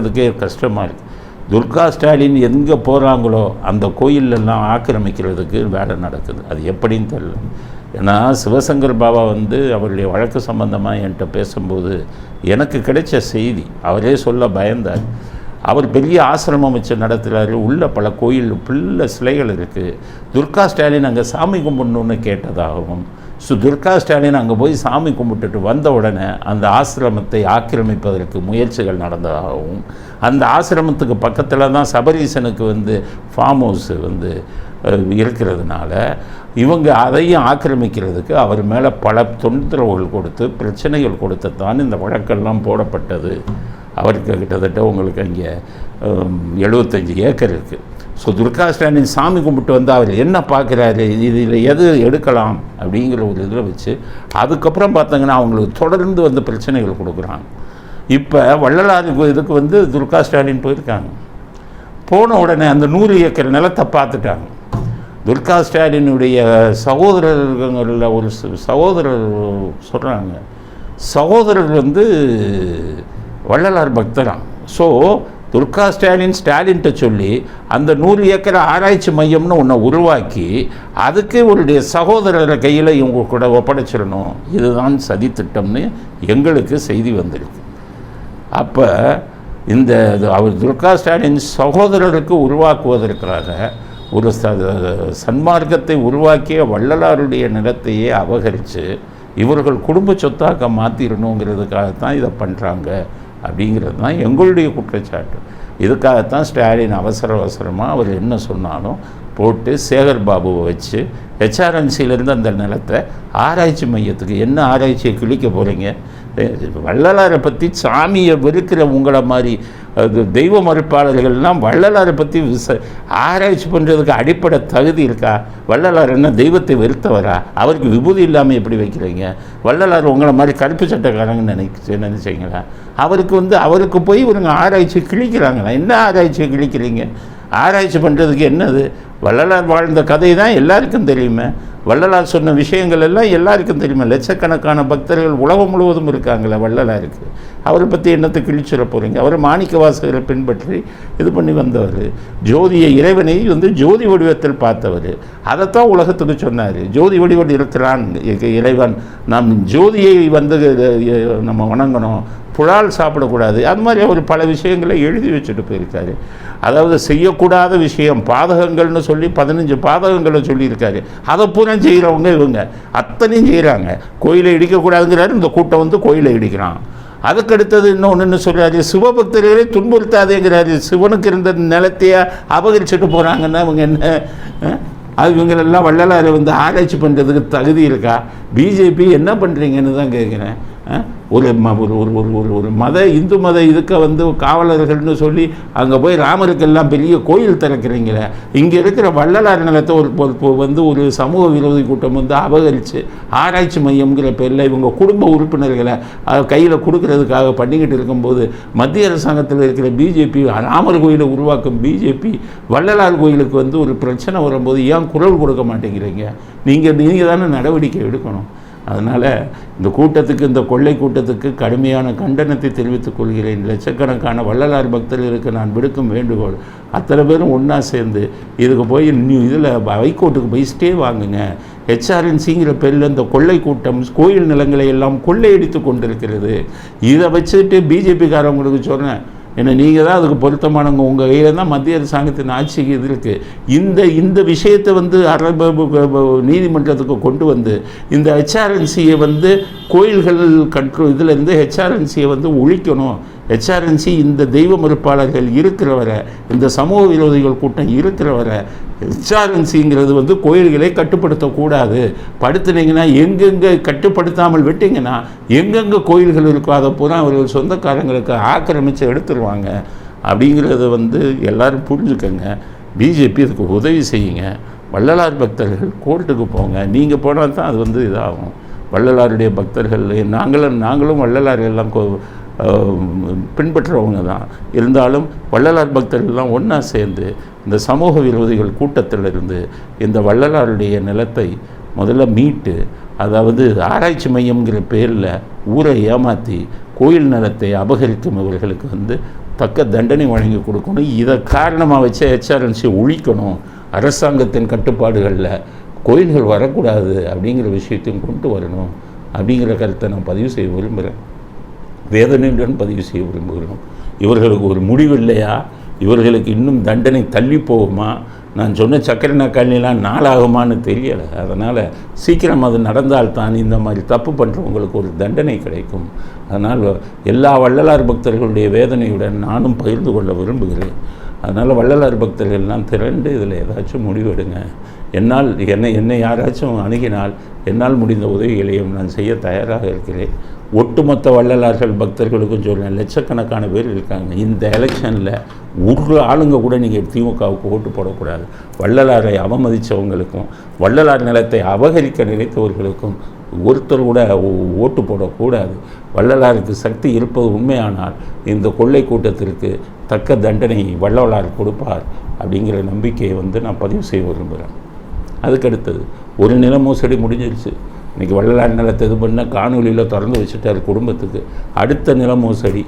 அதுக்கே கஷ்டமாக இருக்குது. துர்கா ஸ்டாலின் எங்கே போகிறாங்களோ அந்த கோயிலெல்லாம் ஆக்கிரமிக்கிறதுக்கு வேலை நடக்குது. அது எப்படின்னு தெரியல. ஏன்னா சிவசங்கர் பாபா அவருடைய வழக்கு சம்பந்தமாக என்கிட்ட பேசும்போது எனக்கு கிடைச்ச செய்தி, அவரே சொல்ல பயந்தார். அவர் பெரிய ஆசிரமம் வச்சு நடத்துகிறாரு, உள்ள பல கோயில் பிள்ளை சிலைகள் இருக்குது. துர்கா ஸ்டாலின் அங்கே சாமி கும்பிடணுன்னு கேட்டதாகவும், துர்கா ஸ்டாலின் அங்கே போய் சாமி கும்பிட்டுட்டு வந்த உடனே அந்த ஆசிரமத்தை ஆக்கிரமிப்பதற்கு முயற்சிகள் நடந்ததாகவும், அந்த ஆசிரமத்துக்கு பக்கத்தில் தான் சபரீசனுக்கு ஃபார்ம் ஹவுஸ் இருக்கிறதுனால இவங்க அதையும் ஆக்கிரமிக்கிறதுக்கு அவர் மேலே பல தொந்தரவுகள் கொடுத்து பிரச்சனைகள் கொடுத்து தான் இந்த வழக்கெல்லாம் போடப்பட்டது. அவருக்கு கிட்டத்தட்ட உங்களுக்கு அங்கே 75 ஏக்கர் இருக்குது. ஸோ துர்கா ஸ்டாலின் சாமி கும்பிட்டு அவர் என்ன பார்க்குறாரு, இதில் எது எடுக்கலாம் அப்படிங்கிற ஒரு இதில் வச்சு அதுக்கப்புறம் பார்த்தாங்கன்னா அவங்களுக்கு தொடர்ந்து பிரச்சனைகள் கொடுக்குறாங்க. இப்போ வள்ளலாருக்கு இதுக்கு துர்கா ஸ்டாலின் போயிருக்காங்க. போன உடனே அந்த 100 ஏக்கர் நிலத்தை பார்த்துட்டாங்க. துர்கா ஸ்டாலினுடைய சகோதரர்களில் ஒரு சகோதரர் சொல்கிறாங்க, சகோதரர் வள்ளலார் பக்தரான். ஸோ துர்கா ஸ்டாலின்கிட்ட சொல்லி அந்த 100 ஏக்கர் ஆராய்ச்சி மையம்னு ஒன்றை உருவாக்கி அதுக்கு இவருடைய சகோதரரை கையில் இவங்க கூட ஒப்படைச்சிடணும், இதுதான் சதி திட்டம்னு எங்களுக்கு செய்தி வந்திருக்கு. அப்போ அவர் துர்கா ஸ்டாலின் சகோதரருக்கு உருவாக்குவதற்காக ஒரு சன்மார்க்கத்தை உருவாக்கிய வள்ளலாருடைய நிலத்தையே அபகரித்து இவர்கள் குடும்ப சொத்தாக மாற்றிடணுங்கிறதுக்காகத்தான் இதை பண்ணுறாங்க அப்படிங்கிறது தான் எங்களுடைய குற்றச்சாட்டு. இதுக்காகத்தான் ஸ்டாலின் அவசரமாக அவர் என்ன சொன்னாலும் போட்டு சேகர் பாபுவை வச்சு ஹெச்ஆர்என்சியிலேருந்து அந்த நிலத்தை ஆராய்ச்சி மையத்துக்கு என்ன ஆராய்ச்சியை கிழிக்க போகிறீங்க? வள்ளலாரை பற்றி சாமியை வெறுக்கிற உங்களை மாதிரி தெய்வ மறுப்பாளர்கள்லாம் வள்ளலாரை பற்றி ஆராய்ச்சி பண்ணுறதுக்கு அடிப்படை தகுதி இருக்கா? வள்ளலார் என்ன தெய்வத்தை வெறுத்தவரா? அவருக்கு விபூதி இல்லாமல் எப்படி வைக்கிறீங்க? வள்ளலார் உங்களை மாதிரி கருப்பு சட்டக்காரங்கன்னு நினைச்சீங்களா? அவருக்கு போய் இவங்க ஆராய்ச்சி கிழிக்கிறாங்களா? என்ன ஆராய்ச்சியை கிழிக்கிறீங்க? ஆராய்ச்சி பண்ணுறதுக்கு என்னது? வள்ளலார் வாழ்ந்த கதை தான் எல்லாருக்கும் தெரியுமே. வள்ளலார் சொன்ன விஷயங்கள் எல்லாம் எல்லாருக்கும் தெரியுமா? லட்சக்கணக்கான பக்தர்கள் உலகம் முழுவதும் இருக்காங்களே வள்ளலாருக்கு. அவரை பற்றி என்னத்தை கிழிச்சிட போகிறீங்க? அவர் மாணிக்க வாசகரை பின்பற்றி இது பண்ணி வந்தவர். ஜோதியை இறைவனை ஜோதி வடிவத்தில் பார்த்தவர். அதைத்தான் உலகத்துக்கு சொன்னார். ஜோதி வடிவத்தில் இருக்கிறான் இறைவன், நாம் ஜோதியை நம்ம வணங்கணும், புலால் சாப்பிடக்கூடாது, அது மாதிரி அவர் பல விஷயங்களை எழுதி வச்சுட்டு போயிருக்காரு. அதாவது செய்யக்கூடாத விஷயம் பாதகங்கள்னு சொல்லி 15 பாதகங்களை சொல்லியிருக்காரு. அதை பூரா செய்கிறவங்க இவங்க அத்தனையும் செய்கிறாங்க. கோயிலை இடிக்கக்கூடாதுங்கிறாரு, இந்த கூட்டம் கோயிலை இடிக்கிறான். அதுக்கடுத்தது இன்னொன்று சொல்கிறாரு, சிவபக்தர்களே துன்புறுத்தாதேங்கிறாரு. சிவனுக்கு இருந்த நிலத்தையே அபகரிச்சுட்டு போகிறாங்கன்னா இவங்க என்ன? அது இவங்களெல்லாம் வள்ளலாரை ஆராய்ச்சி பண்ணுறதுக்கு தகுதி இருக்கா? பிஜேபி என்ன பண்ணுறீங்கன்னு தான் கேட்குறேன். ஒரு மத இந்து மத இதுக்கு காவலர்கள்னு சொல்லி அங்கே போய் ராமருக்கெல்லாம் பெரிய கோயில் திறக்கிறீங்களே, இங்கே இருக்கிற வள்ளலார் நிலத்தை ஒரு சமூக விரோதி கூட்டம் அபகரித்து ஆராய்ச்சி மையம்ங்கிற பேரில் இவங்க குடும்ப உறுப்பினர்களை கையில் கொடுக்கறதுக்காக பண்ணிக்கிட்டு இருக்கும்போது மத்திய அரசாங்கத்தில் இருக்கிற பிஜேபி, ராமர் கோயிலை உருவாக்கும் பிஜேபி வள்ளலார் கோயிலுக்கு ஒரு பிரச்சனை வரும்போது ஏன் குரல் கொடுக்க மாட்டேங்கிறீங்க? நீங்கள் தானே நடவடிக்கை எடுக்கணும். அதனால் இந்த கூட்டத்துக்கு, இந்த கொள்ளை கூட்டத்துக்கு கடுமையான கண்டனத்தை தெரிவித்துக் கொள்கிறேன். லட்சக்கணக்கான வள்ளலார் பக்தர்களுக்கு நான் விடுக்கும் வேண்டுகோள், அத்தனை பேரும் ஒன்றா சேர்ந்து இதுக்கு போய் இதில் ஹைகோர்ட்டுக்கு போய் ஸ்டே வாங்குங்க. ஹெச்ஆர்என்சிங்கிற பேரில் இந்த கொள்ளை கூட்டம் கோயில் நிலங்களை எல்லாம் கொள்ளையடித்து கொண்டிருக்கிறது. இதை வச்சுட்டு பிஜேபிக்காரவங்களுக்கு சொன்னேன், ஏன்னா நீங்கள் தான் அதுக்கு பொருத்தமானவங்க, உங்கள் கையில் தான் மத்திய அரசாங்கத்தின் ஆட்சிக்கு இது இருக்குது. இந்த விஷயத்தை நீதிமன்றத்துக்கு கொண்டு இந்த ஹெச்ஆர்என்சியை கோயில்கள் கண்ட்ரோல் இதிலேருந்து ஹெச்ஆர்என்சியை ஒழிக்கணும். ஹெச்ஆர்என்சி இந்த தெய்வ மறுப்பாளர்கள் இருக்கிற வரை, இந்த சமூக விரோதிகள் கூட்டம் இருக்கிற வரை ஹெச்ஆர்என்சிங்கிறது கோயில்களை கட்டுப்படுத்தக்கூடாது. படுத்துனீங்கன்னா எங்கெங்கே கட்டுப்படுத்தாமல் விட்டிங்கன்னா எங்கெங்கே கோயில்கள் இருக்கோ அதை பூரா அவர்கள் சொந்தக்காரங்களுக்கு ஆக்கிரமித்து எடுத்துருவாங்க. அப்படிங்கிறத எல்லோரும் புரிஞ்சுக்கங்க. பிஜேபி இதுக்கு உதவி செய்யுங்க. வள்ளலார் பக்தர்கள் கோர்ட்டுக்கு போங்க. நீங்கள் போனால் தான் அது இதாகும். வள்ளலாருடைய பக்தர்கள் நாங்களும் வள்ளலார் எல்லாம் பின்பற்றுறவங்க தான். இருந்தாலும் வள்ளலார் பக்தர்கள்லாம் ஒன்றா சேர்ந்து இந்த சமூக விரோதிகள் கூட்டத்திலிருந்து இந்த வள்ளலாருடைய நிலத்தை முதல்ல மீட்டு, அதாவது ஆராய்ச்சி மையம்ங்கிற பேரில் ஊரை ஏமாற்றி கோயில் நிலத்தை அபகரிக்கும் இவர்களுக்கு தக்க தண்டனை வழங்கி கொடுக்கணும். இதை காரணமாக வச்சு HRNC ஒழிக்கணும், அரசாங்கத்தின் கட்டுப்பாடுகளில் கோயில்கள் வரக்கூடாது அப்படிங்கிற விஷயத்தையும் கொண்டு வரணும் அப்படிங்கிற கருத்தை நான் பதிவு செய்ய விரும்புகிறேன். வேதனையுடன் பதிவு செய்ய விரும்புகிறோம். இவர்களுக்கு ஒரு முடிவு இல்லையா? இவர்களுக்கு இன்னும் தண்டனை தள்ளி போகுமா? நான் சொன்ன சக்கரை நாற்காலிலாம் நாளாகுமான்னு தெரியலை. அதனால் சீக்கிரம் அது நடந்தால்தான் இந்த மாதிரி தப்பு பண்ணுறவங்களுக்கு ஒரு தண்டனை கிடைக்கும். அதனால் எல்லா வள்ளலார் பக்தர்களுடைய வேதனையுடன் நானும் பகிர்ந்து கொள்ள விரும்புகிறேன். அதனால் வள்ளலார் பக்தர்கள்லாம் திரண்டு இதில் ஏதாச்சும் முடிவெடுங்க. என்னால் என்னை யாராச்சும் அணுகினால் என்னால் முடிந்த உதவிகளையும் நான் செய்ய தயாராக இருக்கிறேன். ஒட்டுமொத்த வள்ளலார்கள் பக்தர்களுக்கும் சொல்கிறேன், லட்சக்கணக்கான பேர் இருக்காங்க. இந்த எலெக்ஷனில் ஒரு ஆளுங்க கூட நீங்கள் திமுகவுக்கு ஓட்டு போடக்கூடாது. வள்ளலாரை அவமதித்தவங்களுக்கும் வள்ளலார் நிலத்தை அபகரிக்க நினைத்தவர்களுக்கும் ஒருத்தர் கூட ஓட்டு போடக்கூடாது. வள்ளலாருக்கு சக்தி இருப்பது உண்மையானால் இந்த கொள்ளை கூட்டத்திற்கு தக்க தண்டனை வள்ளலார் கொடுப்பார் அப்படிங்கிற நம்பிக்கையை நான் பதிவு செய்ய விரும்புகிறேன். அதுக்கடுத்தது ஒரு நில மோசடி முடிஞ்சிருச்சு. இன்றைக்கி வள்ளலார் நிலத்தை இது பண்ண காணொலியில் திறந்து வச்சுட்டார் குடும்பத்துக்கு. அடுத்த நில மோசடி